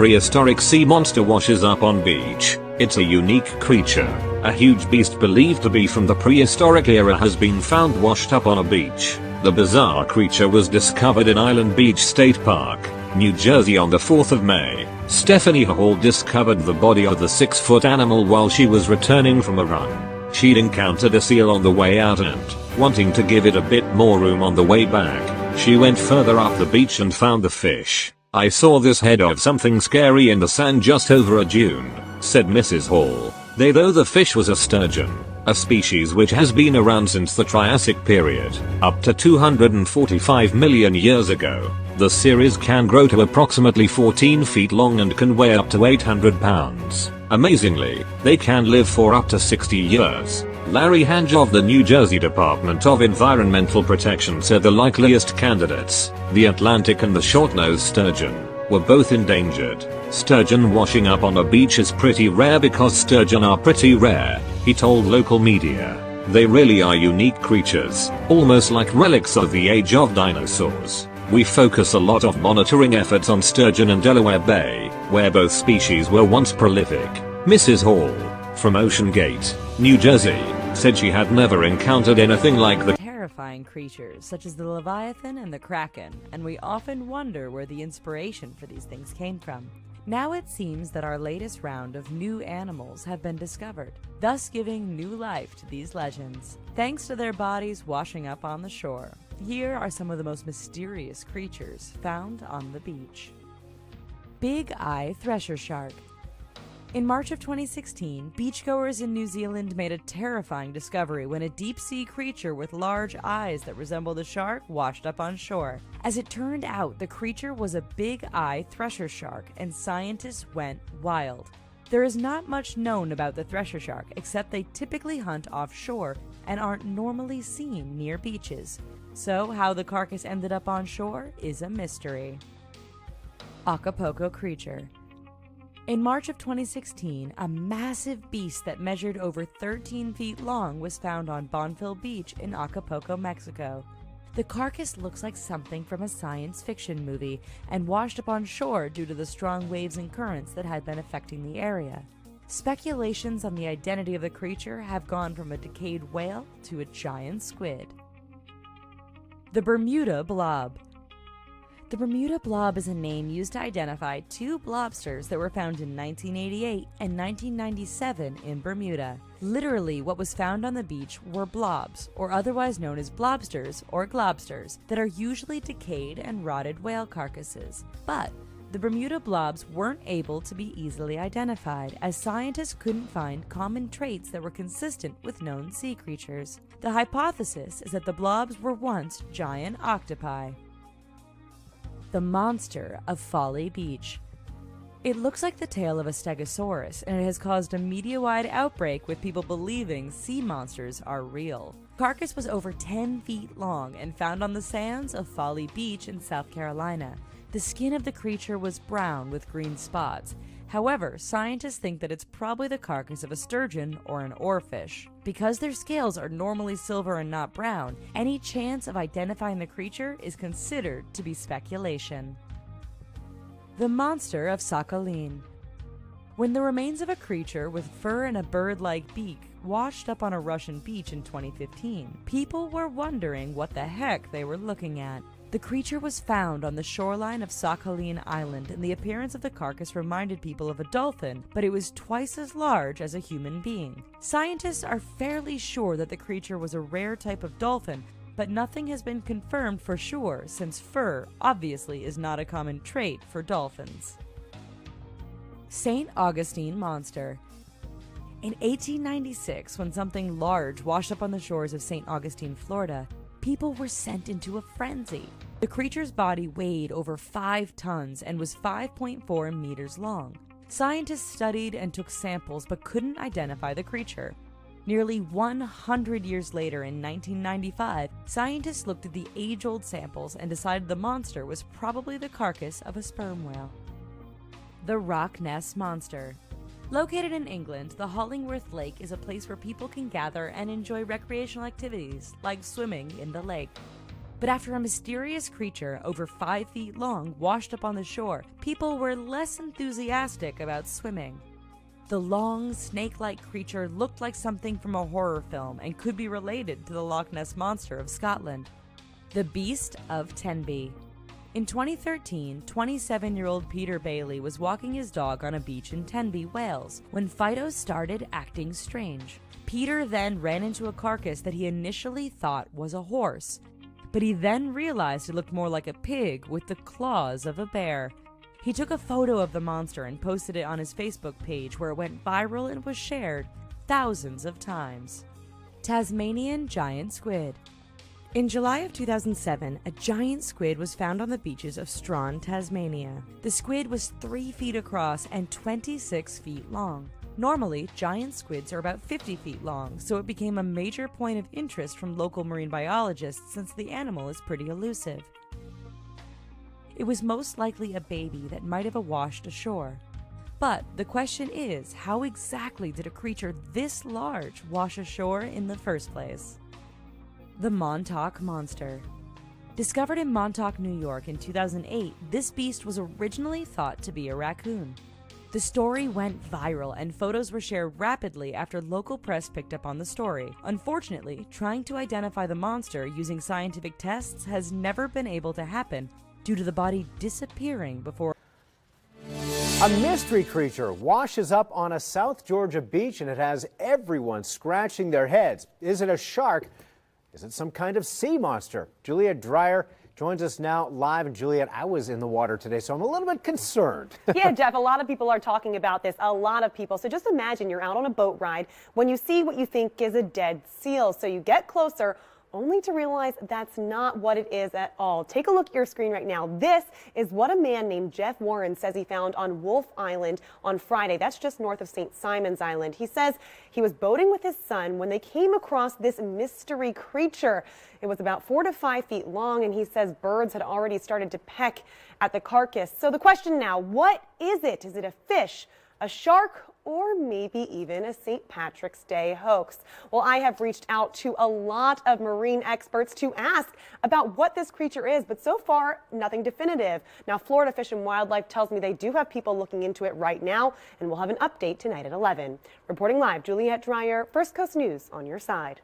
prehistoric sea monster washes up on beach. It's a unique creature. A huge beast believed to be from the prehistoric era has been found washed up on a beach. The bizarre creature was discovered in Island Beach State Park, New Jersey on the 4th of May. Stephanie Hall discovered the body of the 6-foot animal while she was returning from a run. She'd encountered a seal on the way out and, wanting to give it a bit more room on the way back, she went further up the beach and found the fish. "I saw this head of something scary in the sand just over a dune," said Mrs. Hall. Though the fish was a sturgeon, a species which has been around since the Triassic period, up to 245 million years ago. The series can grow to approximately 14 feet long and can weigh up to 800 pounds. Amazingly, they can live for up to 60 years. Larry Hange of the New Jersey Department of Environmental Protection said the likeliest candidates, the Atlantic and the short-nosed sturgeon, were both endangered. Sturgeon washing up on a beach is pretty rare because sturgeon are pretty rare, he told local media. They really are unique creatures, almost like relics of the age of dinosaurs. We focus a lot of monitoring efforts on sturgeon in Delaware Bay, where both species were once prolific. Mrs. Hall, from Ocean Gate, New Jersey, said she had never encountered anything like the terrifying creatures such as the Leviathan and the Kraken, and we often wonder where the inspiration for these things came from. Now it seems that our latest round of new animals have been discovered, thus giving new life to these legends, thanks to their bodies washing up on the shore. Here are some of the most mysterious creatures found on the beach. Big Eye Thresher Shark. In March of 2016, beachgoers in New Zealand made a terrifying discovery when a deep-sea creature with large eyes that resembled a shark washed up on shore. As it turned out, the creature was a big eye thresher shark, and scientists went wild. There is not much known about the thresher shark, except they typically hunt offshore and aren't normally seen near beaches. So how the carcass ended up on shore is a mystery. Acapulco Creature. In March of 2016, a massive beast that measured over 13 feet long was found on Bonfil Beach in Acapulco, Mexico. The carcass looks like something from a science fiction movie and washed up on shore due to the strong waves and currents that had been affecting the area. Speculations on the identity of the creature have gone from a decayed whale to a giant squid. The Bermuda Blob. The Bermuda Blob is a name used to identify two blobsters that were found in 1988 and 1997 in Bermuda. Literally, what was found on the beach were blobs, or otherwise known as blobsters or globsters, that are usually decayed and rotted whale carcasses. But the Bermuda blobs weren't able to be easily identified, as scientists couldn't find common traits that were consistent with known sea creatures. The hypothesis is that the blobs were once giant octopi. The Monster of Folly Beach. It looks like the tail of a stegosaurus, and it has caused a media-wide outbreak with people believing sea monsters are real. The carcass was over 10 feet long and found on the sands of Folly Beach in South Carolina. The skin of the creature was brown with green spots. However, scientists think that it's probably the carcass of a sturgeon or an oarfish. Because their scales are normally silver and not brown, any chance of identifying the creature is considered to be speculation. The Monster of Sakhalin. When the remains of a creature with fur and a bird-like beak washed up on a Russian beach in 2015, people were wondering what the heck they were looking at. The creature was found on the shoreline of Sakhalin Island, and the appearance of the carcass reminded people of a dolphin, but it was twice as large as a human being. Scientists are fairly sure that the creature was a rare type of dolphin, but nothing has been confirmed for sure, since fur obviously is not a common trait for dolphins. St. Augustine Monster. In 1896, when something large washed up on the shores of St. Augustine, Florida, people were sent into a frenzy. The creature's body weighed over 5 tons and was 5.4 meters long. Scientists studied and took samples but couldn't identify the creature. Nearly 100 years later, in 1995, scientists looked at the age-old samples and decided the monster was probably the carcass of a sperm whale. The Rock Ness Monster. Located in England, the Hollingworth Lake is a place where people can gather and enjoy recreational activities like swimming in the lake. But after a mysterious creature over 5 feet long washed up on the shore, people were less enthusiastic about swimming. The long, snake-like creature looked like something from a horror film and could be related to the Loch Ness Monster of Scotland. The Beast of Tenby. In 2013, 27-year-old Peter Bailey was walking his dog on a beach in Tenby, Wales, when Fido started acting strange. Peter then ran into a carcass that he initially thought was a horse, but he then realized it looked more like a pig with the claws of a bear. He took a photo of the monster and posted it on his Facebook page, where it went viral and was shared thousands of times. Tasmanian giant squid. In July of 2007, a giant squid was found on the beaches of Strahan, Tasmania. The squid was 3 feet across and 26 feet long. Normally, giant squids are about 50 feet long, so it became a major point of interest from local marine biologists since the animal is pretty elusive. It was most likely a baby that might have washed ashore. But the question is, how exactly did a creature this large wash ashore in the first place? The Montauk Monster. Discovered in Montauk, New York in 2008, this beast was originally thought to be a raccoon. The story went viral and photos were shared rapidly after local press picked up on the story. Unfortunately, trying to identify the monster using scientific tests has never been able to happen due to the body disappearing before. A mystery creature washes up on a South Georgia beach and it has everyone scratching their heads. Is it a shark? Is it some kind of sea monster? Juliet Dreyer joins us now live. And Juliet, I was in the water today, so I'm a little bit concerned. Yeah, Jeff, a lot of people are talking about this, a lot of people. So just imagine you're out on a boat ride when you see what you think is a dead seal. So you get closer, only to realize that's not what it is at all. Take a look at your screen right now. This is what a man named Jeff Warren says he found on Wolf Island on Friday. That's just north of St. Simon's Island. He says he was boating with his son when they came across this mystery creature. It was about 4 to 5 feet long, and he says birds had already started to peck at the carcass. So the question now, what is it? Is it a fish, a shark, or maybe even a St. Patrick's Day hoax? Well, I have reached out to a lot of marine experts to ask about what this creature is, but so far, nothing definitive. Now, Florida Fish and Wildlife tells me they do have people looking into it right now, and we'll have an update tonight at 11. Reporting live, Juliet Dreyer, First Coast News on your side.